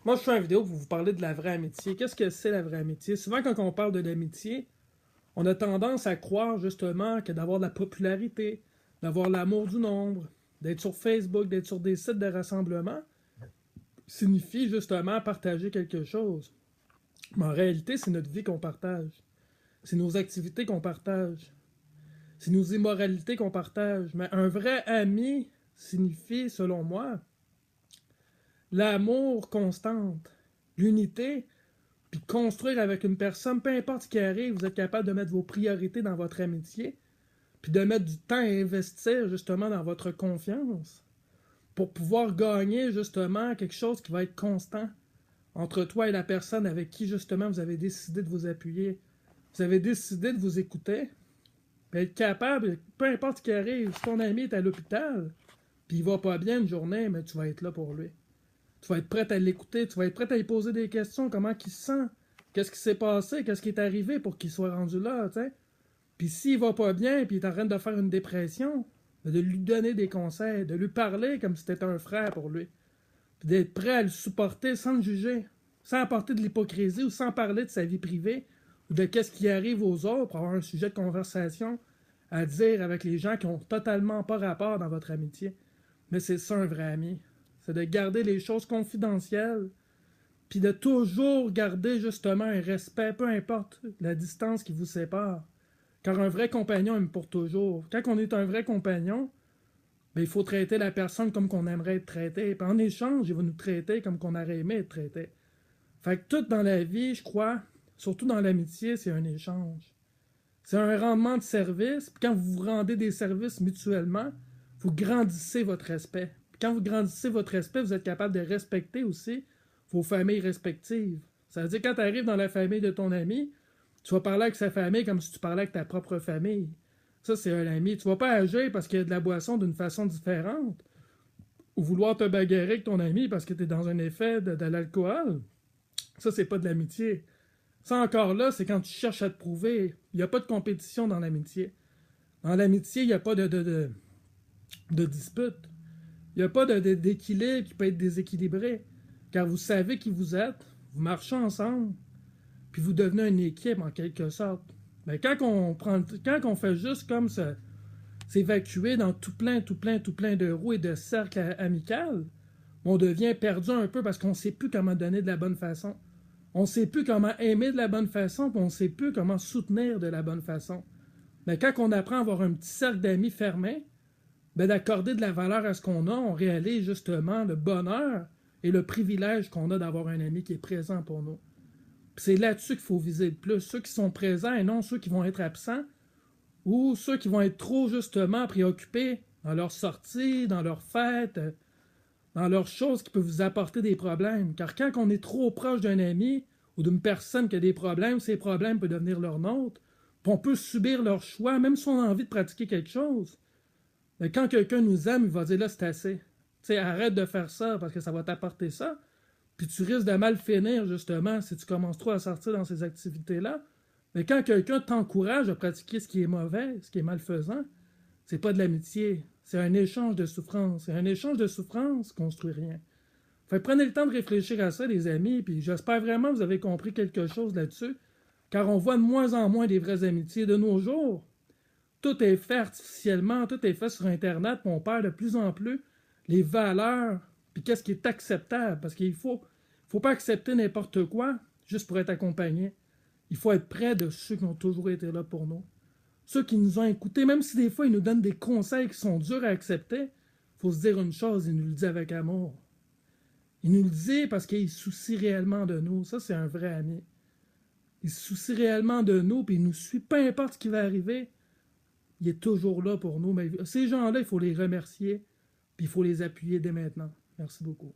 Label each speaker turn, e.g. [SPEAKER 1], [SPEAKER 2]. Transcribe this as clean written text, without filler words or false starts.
[SPEAKER 1] Moi, je fais une vidéo pour vous parler de la vraie amitié. Qu'est-ce que c'est la vraie amitié? Souvent, quand on parle de l'amitié, on a tendance à croire justement que d'avoir de la popularité, d'avoir l'amour du nombre, d'être sur Facebook, d'être sur des sites de rassemblement, signifie justement partager quelque chose. Mais en réalité, c'est notre vie qu'on partage. C'est nos activités qu'on partage. C'est nos immoralités qu'on partage. Mais un vrai ami signifie, selon moi, l'amour constante, l'unité, puis construire avec une personne, peu importe ce qui arrive, vous êtes capable de mettre vos priorités dans votre amitié, puis de mettre du temps à investir justement dans votre confiance pour pouvoir gagner justement quelque chose qui va être constant entre toi et la personne avec qui justement vous avez décidé de vous appuyer. Vous avez décidé de vous écouter, puis être capable, peu importe ce qui arrive, si ton ami est à l'hôpital, puis il va pas bien une journée, mais tu vas être là pour lui. Tu vas être prêt à l'écouter, tu vas être prêt à lui poser des questions, comment il se sent, qu'est-ce qui s'est passé, qu'est-ce qui est arrivé pour qu'il soit rendu là, tu sais. Puis s'il va pas bien, puis il est en train de faire une dépression, de lui donner des conseils, de lui parler comme si c'était un frère pour lui. Puis d'être prêt à le supporter sans le juger, sans apporter de l'hypocrisie ou sans parler de sa vie privée ou de qu'est-ce qui arrive aux autres pour avoir un sujet de conversation à dire avec les gens qui ont totalement pas rapport dans votre amitié. Mais c'est ça un vrai ami. C'est de garder les choses confidentielles, puis de toujours garder justement un respect, peu importe la distance qui vous sépare. Car un vrai compagnon aime pour toujours. Quand on est un vrai compagnon, ben, il faut traiter la personne comme qu'on aimerait être traité. Puis en échange, il va nous traiter comme qu'on aurait aimé être traité. Fait que tout dans la vie, je crois, surtout dans l'amitié, c'est un échange. C'est un rendement de service. Puis quand vous vous rendez des services mutuellement, vous grandissez votre respect. Puis quand vous grandissez votre respect, vous êtes capable de respecter aussi vos familles respectives. Ça veut dire quand tu arrives dans la famille de ton ami, tu vas parler avec sa famille comme si tu parlais avec ta propre famille. Ça, c'est un ami. Tu vas pas agir parce qu'il y a de la boisson d'une façon différente ou vouloir te bagarrer avec ton ami parce que tu es dans un effet de l'alcool. Ça, c'est pas de l'amitié. Ça, encore là, c'est quand tu cherches à te prouver. Il n'y a pas de compétition dans l'amitié. Dans l'amitié, il n'y a pas de dispute. Il n'y a pas d'équilibre qui peut être déséquilibré. Car vous savez qui vous êtes, vous marchez ensemble, puis vous devenez une équipe en quelque sorte. Mais quand on fait juste comme ça, s'évacuer dans tout plein de roues et de cercles amicaux, on devient perdu un peu parce qu'on ne sait plus comment donner de la bonne façon. On ne sait plus comment aimer de la bonne façon, puis on ne sait plus comment soutenir de la bonne façon. Mais quand on apprend à avoir un petit cercle d'amis fermé, ben d'accorder de la valeur à ce qu'on a, on réalise justement le bonheur et le privilège qu'on a d'avoir un ami qui est présent pour nous. Puis c'est là-dessus qu'il faut viser le plus. Ceux qui sont présents et non ceux qui vont être absents ou ceux qui vont être trop justement préoccupés dans leurs sorties, dans leurs fêtes, dans leurs choses qui peuvent vous apporter des problèmes. Car quand on est trop proche d'un ami ou d'une personne qui a des problèmes, ces problèmes peuvent devenir leurs nôtres. Puis on peut subir leur choix, même si on a envie de pratiquer quelque chose. Mais quand quelqu'un nous aime, il va dire là, c'est assez. Tu sais, arrête de faire ça parce que ça va t'apporter ça. Puis tu risques de mal finir, justement, si tu commences trop à sortir dans ces activités-là. Mais quand quelqu'un t'encourage à pratiquer ce qui est mauvais, ce qui est malfaisant, c'est pas de l'amitié. C'est un échange de souffrance. Et un échange de souffrance construit rien. Fait que prenez le temps de réfléchir à ça, les amis, puis j'espère vraiment que vous avez compris quelque chose là-dessus, car on voit de moins en moins des vraies amitiés de nos jours. Tout est fait artificiellement, tout est fait sur Internet, puis on perd de plus en plus les valeurs, puis qu'est-ce qui est acceptable, parce qu'il faut pas accepter n'importe quoi juste pour être accompagné. Il faut être près de ceux qui ont toujours été là pour nous. Ceux qui nous ont écoutés, même si des fois ils nous donnent des conseils qui sont durs à accepter, il faut se dire une chose, il nous le dit avec amour. Il nous le dit parce qu'il se soucie réellement de nous. Ça, c'est un vrai ami. Il se soucie réellement de nous, puis il nous suit, peu importe ce qui va arriver. Il est toujours là pour nous. Mais ces gens-là, il faut les remercier, puis il faut les appuyer dès maintenant. Merci beaucoup.